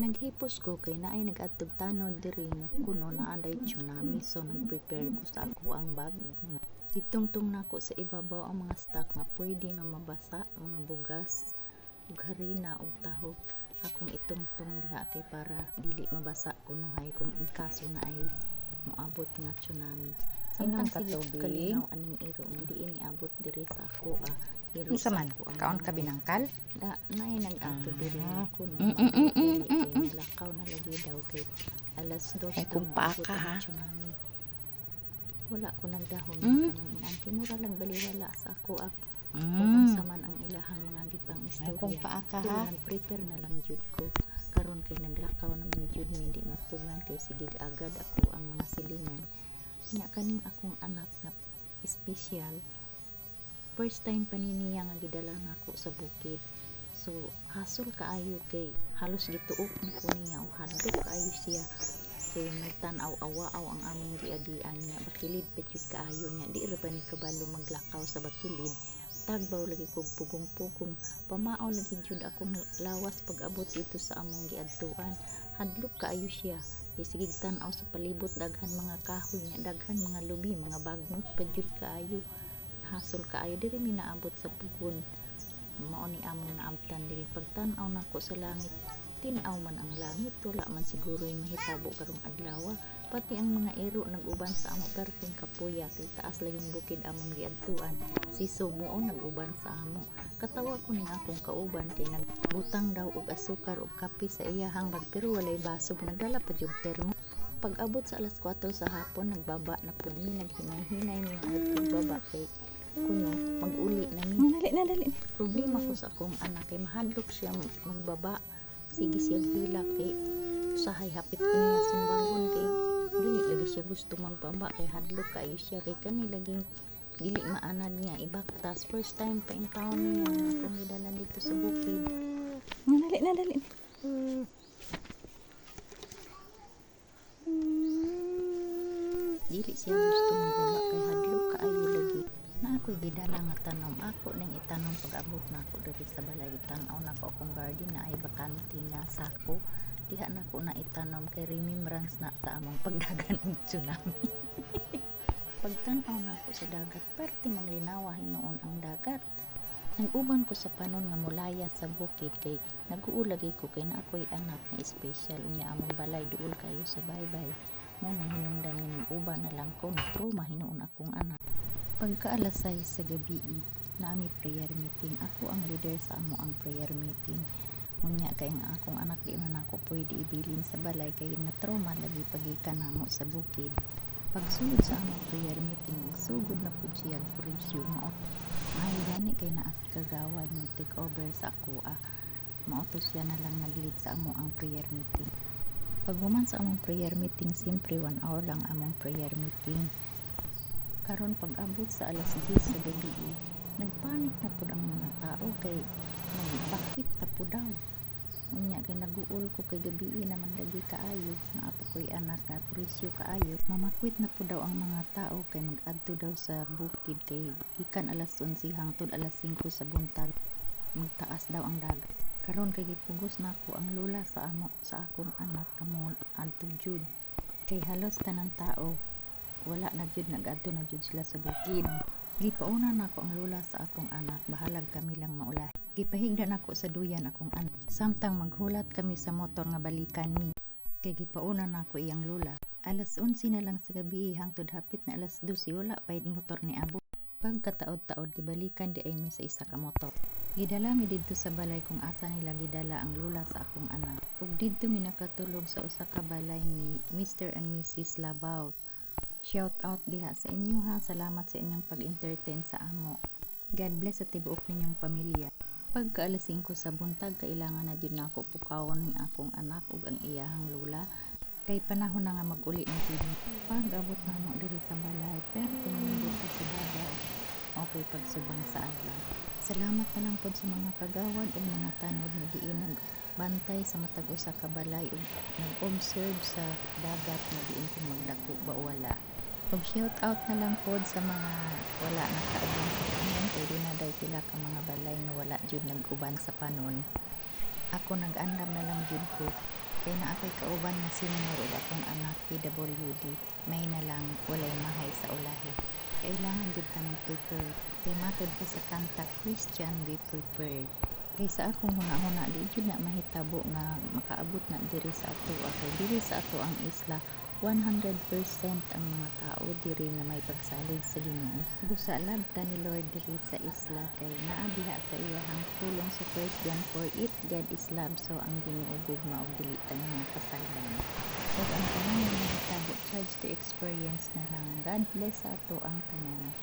Naghipos ko kay naay nag-adtog tanod diri nga kuno na anday tsunami, so nag-prepare ko sa ako ang bag. Gitungtong nako sa ibabaw ang mga stock nga pwede nga mabasa, mga bugas ug harina ug tahog. Akong itungtong diha kay para dili mabasa kunohay kung in kaso na ay moabot nga tsunami. Inom Samtang ka sige tubig. kalinaw aning iro nga diin iabot diri sa ako iro Unsa sa man? ako ang Kaon ka manghod. binangkal? Da naay nag-adto diri nga kuno Mm, mm, magdali mm, kay mm. nalakaw na lagi daw kay alas 2 Ay, daw kung paa moabot ka, ang ha? tsunami. Wala ko nagdahom Mm. nga kanang inanti mura lang baliwala sa ako kung Mm. unsa man ang ilahang mga gipang Ay, kung istorya. paa ka, Pero ha? nag-prepare na lang jud ko karon kay naglakaw naman jud mi di mapugan kay sigig agad ako ang mga silingan. Nya kaning akong anak na espesyal, first time pa ni niya nga gidala nako sa bukid. So hasol kaayo kay halos gituok na ko niya o hadlok kaayo siya kay nagtan-aw awaaw ang among giadian niya bakilid pa jud kaayo niya di ra pa ni kabalo maglakaw sa bakilid, tagbaw lagi kog pugong-pugong, pamao lagi jud akong lawas pag abot dito sa among giadtuan, hadlok kaayo siya kay sigig tan-aw sa palibot daghan mga kahoy niya, daghan mga lubi, mga bagnot pa jud kaayo, hasol kaayo diri mi naabot sa pugon. Mao ni among naabtan diri pagtan-aw nako sa langit, tin-aw man ang langit, wala man siguro'y mahitabo karong adlaw, pati ang mga iro nag-uban sa amo perting kapuya kay taas laging bukid among giadtuan, si Sumuo nag-uban sa amo. Katawa ko ning akong kauban kay nagbutang daw og asukar ug kape sa iyahang bag pero walay baso, nagdala pa jud termo. Pag abot sa alas 4 sa hapon nagbaba na pud mi, naghinay-hinay mi nga pagbaba kay kuno mag-uli na mi. Nadali. Problema ko sa akong anak kay mahadlok siya magbaba, sige siya hila kay usahay hapit ko niya sumbangon kay dili lagi siya gusto magbaba kay hadlok kayo siya kay kani laging dili maanad niya ibaktas. First time pa in town niya akong gidala dito sa bukid. Nadali. Dili siya gusto magbaba kay hadlok kaayo lagi. Na ako'y gidala nga tanom, ako ning itanom pag abot na ako diri sa balay. Tan-aw na ko akong garden na ay bakante nga sako, diha na ko na itanom kay remembrance na sa among pagdagan og tsunami. Pagtan-aw na ko sa dagat, parte manglinawa hinuon ang dagat. Nag-uban ko sa panon nga mulaya sa bukid kay nag-uulagi ko kay na ako'y anak na espesyal niya among balay duol kayo sa baybay. Muna hinungdan ning uban na lang ko na trauma hinuon akong anak. Pagka alas 6 sa gabi, nami prayer meeting. Ako ang leader sa amo ang prayer meeting. Unya kay nga akong anak di man ako pwede ibilin sa balay kay na trauma lagi pagikan namo sa bukid. Pagsugod sa among prayer meeting, nagsugod na pud siya purisyo mao. Ay gani kay naa si kagawad mag-take over sa ako. Mautos siya na lang nag-lead sa amo ang prayer meeting. Pag human sa among prayer meeting, simpre 1 hour lang among prayer meeting. Karon pag abot sa alas 10 sa gabi, nagpanik na pud ang mga tao kay nagbakwit na pud daw. Unya kay naguol ko kay gabi naman lagi kaayo, naapo ko'y anak nga purisyo kaayo. Mamakwit na pud daw ang mga tao kay mag-adto daw sa bukid kay ikan alas 11 hangtod alas 5 sa buntag magtaas daw ang dagat. Karon kay gipugos nako ang lola sa akong anak kamo adto jud. Kay halos tanang tao wala na jud nag-adto na jud sila sa bukid. Gipauna nako ang lola sa akong anak, bahalag kami lang maulahi. Gipahigda nako sa duyan akong anak. Samtang maghulat kami sa motor nga balikan mi. Kay gipauna nako iyang lola. Alas 11 na lang sa gabi hangtod hapit na alas 12 wala pa motor ni abot. Pagkataod-taod gibalikan di ay mi sa isa ka motor. Gidala mi didto sa balay kung asa nila gidala ang lola sa akong anak. Ug didto mi nakatulog sa usa ka balay ni Mr. and Mrs. Labaw. Shout out diha sa inyo ha, salamat sa inyong pag-entertain sa amo. God bless sa tibuok ninyong pamilya. Pagka alas 5 sa buntag, kailangan na jud nako pukawon ning akong anak ug ang iyahang lola. Kay panahon na nga mag-uli na jud. Pag abot na mo diri sa balay, pero tinindot ko sa dagat. Okay pagsubang sa adlaw. Salamat na lang pod sa mga kagawad ug mga tanod nga diin nagbantay sa matag usa ka balay ug nag-observe sa dagat nga diin kung magdako ba o wala. Ug shout out na lang pod sa mga wala nakauban sa panon kay di na day pila ka mga balay nga wala jud nag-uban sa panon. Ako nag-andam na lang jud ko Kay na ako'y kauban nga senior ug akong anak PWD, may na lang walay mahay sa ulahi. Kailangan jud ta mag-prepare. Kay matod pa sa kanta, Christian be prepared. Kay sa akong huna-huna di jud na mahitabo nga makaabot na diri sa ato. Kay diri sa ato ang isla 100% ang mga tao diri nga may pagsalig sa Ginoo. Busa labta ni Lord diri sa isla kay naa diha sa iyahang pulong sa 1 John 4, "If God is love, so ang Ginoo gugma og dili ta niya pasalban." Ug ang tanan nga mahitabo charge to experience na lang. God bless sa ato ang tanan.